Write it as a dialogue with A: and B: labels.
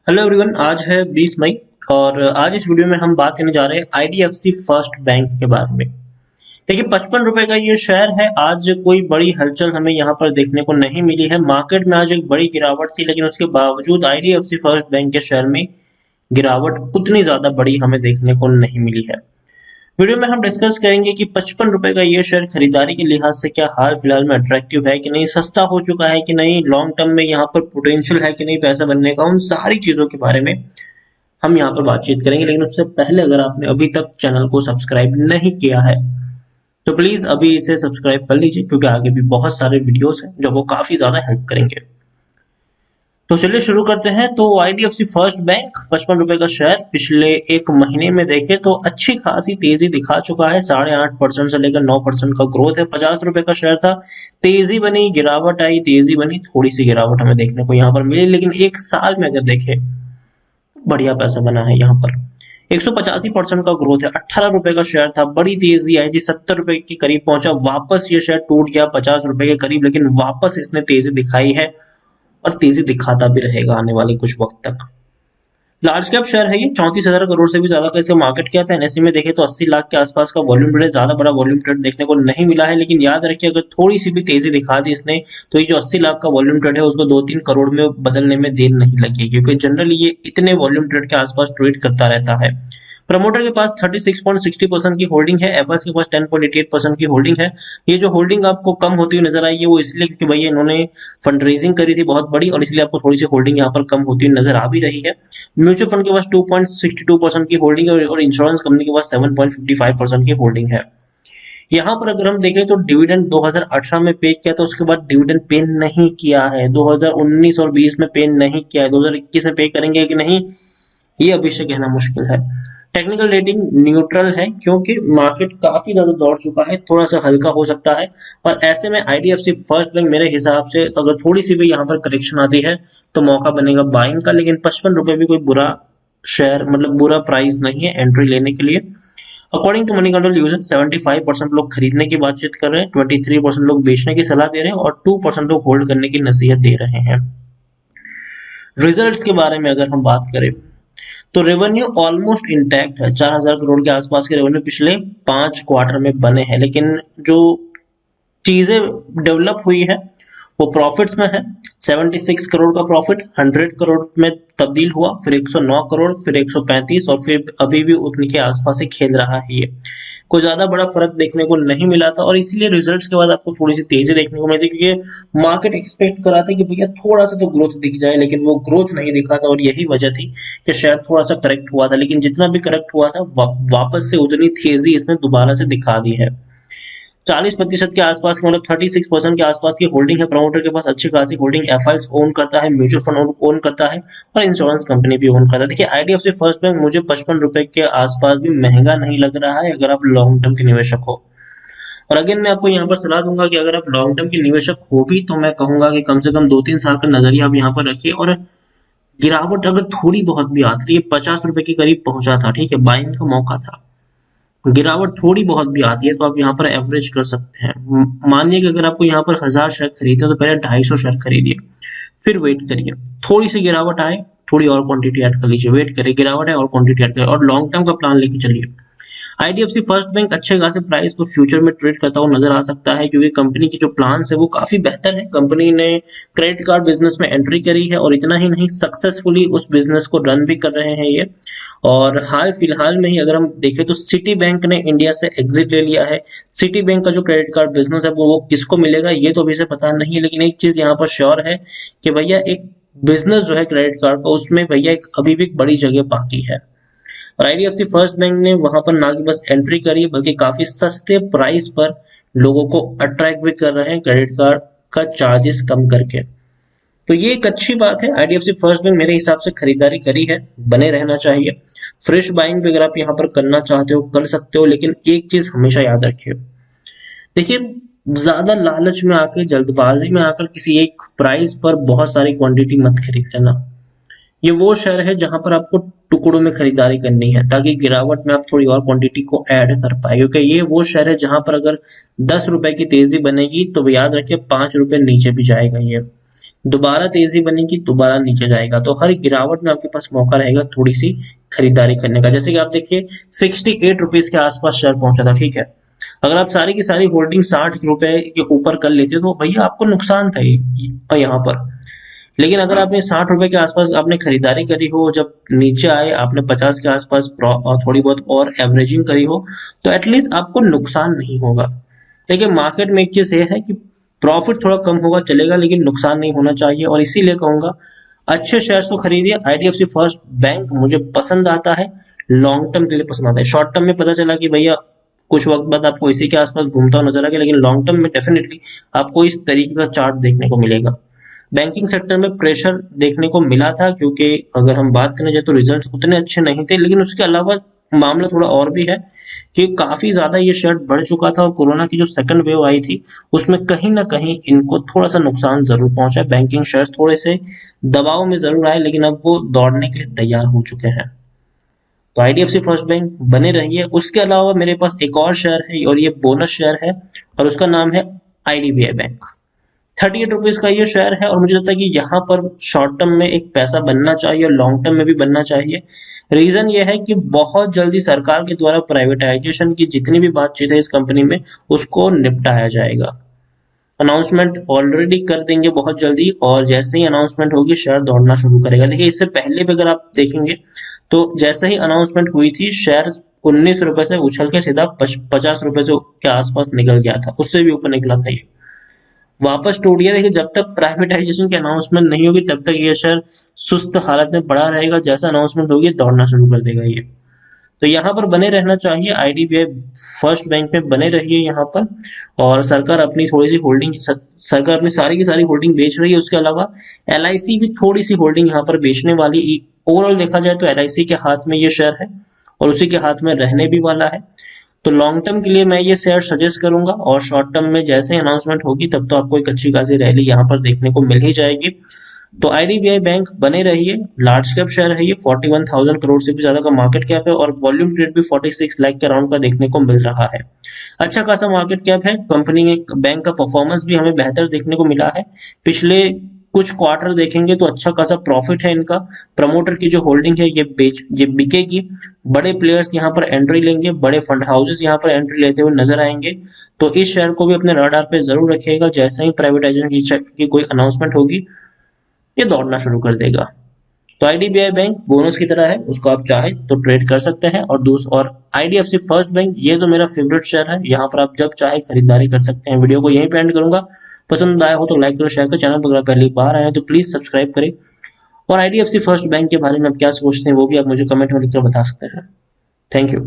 A: Hello everyone, आज है 20 मई और आज इस वीडियो में हम बात करने जा रहे हैं आईडीएफसी फर्स्ट बैंक के बारे में। देखिए, 55 रुपए का ये शेयर है। आज कोई बड़ी हलचल हमें यहाँ पर देखने को नहीं मिली है। मार्केट में आज एक बड़ी गिरावट थी, लेकिन उसके बावजूद आईडीएफसी फर्स्ट बैंक के शेयर में गिरावट उतनी ज्यादा बड़ी हमें देखने को नहीं मिली है। वीडियो में हम डिस्कस करेंगे कि 55 रुपए का ये शेयर खरीदारी के लिहाज से क्या हाल फिलहाल में अट्रैक्टिव है कि नहीं, सस्ता हो चुका है कि नहीं, लॉन्ग टर्म में यहाँ पर पोटेंशियल है कि नहीं पैसा बनने का, उन सारी चीजों के बारे में हम यहाँ पर बातचीत करेंगे। लेकिन उससे पहले अगर आपने अभी तक चैनल को सब्सक्राइब नहीं किया है तो प्लीज अभी इसे सब्सक्राइब कर लीजिए, क्योंकि आगे भी बहुत सारे वीडियोस हैं जो वो काफी ज्यादा हेल्प करेंगे। तो चलिए शुरू करते हैं। तो आईडीएफसी फर्स्ट बैंक 55 रुपए का शेयर पिछले एक महीने में देखे तो अच्छी खासी तेजी दिखा चुका है। 8.5% से लेकर 9% का ग्रोथ है। 50 रुपए का शेयर था, तेजी बनी, गिरावट आई, तेजी बनी, थोड़ी सी गिरावट हमें देखने को यहाँ पर मिली। लेकिन एक साल में अगर देखें बढ़िया पैसा बना है यहाँ पर। 185% का ग्रोथ है। 18 रुपए का शेयर था, बड़ी तेजी आई जी, 70 रुपए के करीब पहुंचा, वापस ये शेयर टूट गया 50 रुपए के करीब, लेकिन वापस इसने तेजी दिखाई है और तेजी दिखाता भी रहेगा आने वाले कुछ वक्त तक। लार्ज कैप शेयर है ये, 34,000 करोड़ से भी ज्यादा का इसका मार्केट कैप है। एनएससी में देखे तो 80 लाख के आसपास का वॉल्यूम ट्रेड, ज्यादा बड़ा वॉल्यूम ट्रेड देखने को नहीं मिला है। लेकिन याद रखिए, अगर थोड़ी सी भी तेजी दिखा दी इसने तो ये जो 80 लाख का वॉल्यूम ट्रेड है उसको 2-3 करोड़ में बदलने में देर नहीं लगेगी, क्योंकि जनरली ये इतने वॉल्यूम ट्रेड के आसपास ट्रेड करता रहता है। प्रमोटर के पास 36.60% की होल्डिंग है, एफएस के पास 10.88% की होल्डिंग है। ये जो होल्डिंग आपको कम होती हुई नजर आई है वो इसलिए क्योंकि भैया इन्होंने फंड रेजिंग करी थी बहुत बड़ी, और इसलिए आपको थोड़ी सी होल्डिंग यहाँ पर कम होती हुई नजर आ भी रही है। म्यूचुअल फंड के पास 2.62% की होल्डिंग है और इंश्योरेंस कंपनी के पास 7.55% की होल्डिंग है। यहाँ पर अगर हम देखें तो डिविडेंड 2018 में पे किया था, उसके बाद डिविडेंड पे नहीं किया है। 2019 और 20 में पे नहीं किया है, 2021 में पे करेंगे कि नहीं ये अभी से कहना मुश्किल है। टेक्निकल रेटिंग न्यूट्रल है, क्योंकि मार्केट काफी ज्यादा दौड़ चुका है, थोड़ा सा हल्का हो सकता है। और ऐसे में आईडीएफसी फर्स्ट बैंक मेरे हिसाब से अगर थोड़ी सी भी यहाँ पर करेक्शन आती है तो मौका बनेगा बाइंग का। लेकिन 55 रुपए भी कोई बुरा शेयर, मतलब बुरा प्राइस नहीं है एंट्री लेने के लिए। According to Moneycontrol user 75% लोग खरीदने की बातचीत कर रहे हैं, 23% लोग बेचने की सलाह दे रहे हैं और 2% लोग होल्ड करने की नसीहत दे रहे हैं। रिजल्ट्स के बारे में अगर हम बात करें तो रेवेन्यू ऑलमोस्ट इंटैक्ट है। 4,000 करोड़ के आसपास के रेवेन्यू पिछले 5 क्वार्टर में बने हैं। लेकिन जो चीजें डेवलप हुई है वो प्रॉफिट्स में है। 76 करोड़ का प्रॉफिट 100 करोड़ में तब्दील हुआ, फिर 109 करोड़, फिर 135 और फिर अभी भी उतने के आसपास ही खेल रहा है। ये कोई ज्यादा बड़ा फर्क देखने को नहीं मिला था और इसीलिए रिजल्ट्स के बाद आपको थोड़ी सी तेजी देखने को मिली, क्योंकि मार्केट एक्सपेक्ट करा था कि भैया थोड़ा सा तो ग्रोथ दिख जाए, लेकिन वो ग्रोथ नहीं दिखा था और यही वजह थी कि शायद थोड़ा सा करेक्ट हुआ था। लेकिन जितना भी करेक्ट हुआ था वापस से उतनी तेजी इसने दोबारा से दिखा दी है। 40% के आसपास की, मतलब 36% के आसपास की होल्डिंग है। प्रमोटर के पास अच्छी खासी होल्डिंग एफआईएस ओन करता है, म्यूचुअल फंड ओन करता है और इंश्योरेंस कंपनी भी ओन करता है। देखिए, आईडीएफसी फर्स्ट बैंक मुझे 55 रुपए के आसपास भी महंगा नहीं लग रहा है अगर आप लॉन्ग टर्म के निवेशक हो। और अगेन मैं आपको यहाँ पर सलाह दूंगा कि अगर आप लॉन्ग टर्म के निवेशक हो भी तो मैं कहूंगा कि कम से कम 2-3 साल का नजरिया आप यहाँ पर रखिए। और गिरावट अगर थोड़ी बहुत भी आती है, 50 रुपए के करीब पहुंचा था, ठीक है, बाइंग का मौका था। गिरावट थोड़ी बहुत भी आती है तो आप यहाँ पर एवरेज कर सकते हैं। मानिए कि अगर आपको यहाँ पर 1000 शेयर खरीदना तो पहले 250 शेयर खरीदिए, फिर वेट करिए, थोड़ी सी गिरावट आए, थोड़ी और क्वांटिटी ऐड कर लीजिए, वेट करिए, गिरावट है और क्वांटिटी ऐड करिए और लॉन्ग टर्म का प्लान लेके चलिए। आईडीएफसी फर्स्ट बैंक अच्छे खासे प्राइस पर फ्यूचर में ट्रेड करता हुआ नजर आ सकता है, क्योंकि कंपनी की जो प्लान्स है वो काफी बेहतर है। कंपनी ने क्रेडिट कार्ड बिजनेस में एंट्री करी है और इतना ही नहीं, सक्सेसफुली उस बिजनेस को रन भी कर रहे हैं ये। और हाल फिलहाल में ही अगर हम देखें तो सिटी बैंक ने इंडिया से एग्जिट ले लिया है। सिटी बैंक का जो क्रेडिट कार्ड बिजनेस है वो किसको मिलेगा ये तो अभी से पता नहीं है, लेकिन एक चीज यहाँ पर श्योर है कि भैया एक बिजनेस जो है क्रेडिट कार्ड का, उसमें भैया एक अभी भी बड़ी जगह बाकी है। और आईडीएफसी फर्स्ट बैंक ने वहां पर ना कि बस एंट्री करी बल्कि काफी सस्ते प्राइस पर लोगों को अट्रैक्ट भी कर रहे हैं क्रेडिट कार्ड का चार्जेस कम करके। तो ये एक अच्छी बात है। आईडीएफसी फर्स्ट बैंक मेरे हिसाब से खरीदारी करी है, बने रहना चाहिए। फ्रेश बाइंग भी अगर आप यहाँ पर करना चाहते हो कर सकते हो, लेकिन एक चीज हमेशा याद रखिए, देखिए, ज्यादा लालच में आकर, जल्दबाजी में आकर किसी एक प्राइस पर बहुत सारी क्वांटिटी मत खरीद लेना। ये वो शेयर है जहां पर आपको टुकड़ों में खरीदारी करनी है ताकि गिरावट में आप थोड़ी और क्वांटिटी को ऐड कर पाए, क्योंकि ये वो शेयर है जहां पर अगर 10 रुपए की तेजी बनेगी तो याद रखिए 5 रुपए नीचे भी जाएगा ये। दोबारा तेजी बनेगी, दोबारा नीचे जाएगा, तो हर गिरावट में आपके पास मौका रहेगा थोड़ी सी खरीदारी करने का। जैसे कि आप देखिए 68 रुपीज के आसपास शेयर पहुंचा था, ठीक है। अगर आप सारी की सारी होल्डिंग 60 रुपए के ऊपर कर लेते तो भैया आपको नुकसान था यहाँ पर। लेकिन अगर आपने 60 रुपए के आसपास आपने खरीदारी करी हो, जब नीचे आए आपने 50 के आसपास थोड़ी बहुत और एवरेजिंग करी हो, तो एटलीस्ट आपको नुकसान नहीं होगा। देखिए मार्केट में एक चीज ये है कि प्रॉफिट थोड़ा कम होगा चलेगा, लेकिन नुकसान नहीं होना चाहिए, और इसीलिए कहूंगा अच्छे शेयर्स तो खरीदिए। आईडीएफसी फर्स्ट बैंक मुझे पसंद आता है, लॉन्ग टर्म के लिए पसंद आता है। शॉर्ट टर्म में पता चला कि भैया कुछ वक्त बाद आपको इसी के आसपास घूमता हुआ नजर आ गया, लेकिन लॉन्ग टर्म में डेफिनेटली आपको इस तरीके का चार्ट देखने को मिलेगा। बैंकिंग सेक्टर में प्रेशर देखने को मिला था, क्योंकि अगर हम बात करने जाए तो रिजल्ट उतने अच्छे नहीं थे, लेकिन उसके अलावा मामला थोड़ा और भी है कि काफी ज्यादा ये शेयर बढ़ चुका था, और कोरोना की जो सेकंड वेव आई थी उसमें कहीं ना कहीं इनको थोड़ा सा नुकसान जरूर पहुंचा। बैंकिंग शेयर थोड़े से दबाव में जरूर आए, लेकिन अब वो दौड़ने के लिए तैयार हो चुके हैं। तो आईडीएफसी फर्स्ट बैंक बने रहिए। उसके अलावा मेरे पास एक और शेयर है, और ये बोनस शेयर है, और उसका नाम है आईडीबीआई बैंक। 38 रुपीज का ये शेयर है, और मुझे लगता है कि यहाँ पर शॉर्ट टर्म में एक पैसा बनना चाहिए और लॉन्ग टर्म में भी बनना चाहिए। रीजन ये है कि बहुत जल्दी सरकार के द्वारा प्राइवेटाइजेशन की जितनी भी बातचीत है इस कंपनी में, उसको निपटाया जाएगा। अनाउंसमेंट ऑलरेडी कर देंगे बहुत जल्दी, और जैसे ही अनाउंसमेंट होगी शेयर दौड़ना शुरू करेगा। देखिए इससे पहले भी अगर आप देखेंगे तो जैसे ही अनाउंसमेंट हुई थी, शेयर 19 रुपए से उछल के सीधा 50 रुपए से के आसपास निकल गया था, उससे भी ऊपर निकला था ये, वापस टूट गया। देखिए जब तक प्राइवेटाइजेशन की अनाउंसमेंट नहीं होगी तब तक ये शेयर सुस्त हालत में पड़ा रहेगा, जैसा अनाउंसमेंट होगी दौड़ना शुरू कर देगा ये। तो यहाँ पर बने रहना चाहिए, आईडीबीआई फर्स्ट बैंक में बने रहिए यहाँ पर। और सरकार अपनी थोड़ी सी होल्डिंग, सरकार अपनी सारी की सारी होल्डिंग बेच रही है। उसके अलावा एलआईसी भी थोड़ी सी होल्डिंग यहाँ पर बेचने वाली। ओवरऑल देखा जाए तो एलआईसी के हाथ में ये शेयर है, और उसी के हाथ में रहने भी वाला है। तो लॉन्ग टर्म के लिए मैं ये शेयर सजेस्ट करूंगा, और शॉर्ट टर्म में जैसे ही अनाउंसमेंट होगी तब तो आपको एक अच्छी खासी रैली यहाँ पर देखने को मिल ही जाएगी। तो आईडीबीआई बैंक बने रहिए, लार्ज कैप शेयर है ये, 41,000 करोड़ से भी ज्यादा का मार्केट कैप है, और वॉल्यूम ट्रेड भी 46 लाख के अराउंड का देखने को मिल रहा है। अच्छा खासा मार्केट कैप है कंपनी के। बैंक का परफॉर्मेंस भी हमें बेहतर देखने को मिला है। पिछले कुछ क्वार्टर देखेंगे तो अच्छा खासा प्रॉफिट है इनका। प्रमोटर की जो होल्डिंग है ये बिकेगी। बड़े प्लेयर्स यहाँ पर एंट्री लेंगे, बड़े फंड हाउसेस यहाँ पर एंट्री लेते हुए नजर आएंगे। तो इस शेयर को भी अपने रडार पे जरूर रखिएगा, जैसे ही प्राइवेटाइजेशन की कोई अनाउंसमेंट होगी ये दौड़ना शुरू कर देगा। तो आईडीबीआई बैंक बोनस की तरह है, उसको आप चाहे तो ट्रेड कर सकते हैं। और आईडीएफसी फर्स्ट बैंक ये तो मेरा फेवरेट शेयर है, यहाँ पर आप जब चाहे खरीदारी कर सकते हैं। वीडियो को यहीं पे एंड करूंगा। पसंद आया हो तो लाइक करो, शेयर करो। चैनल पर अगर पहली बार आए हो तो प्लीज सब्सक्राइब करें। और आईडीएफसी फर्स्ट बैंक के बारे में आप क्या सोचते हैं वो भी आप मुझे कमेंट में लिखकर बता सकते हैं। Thank you.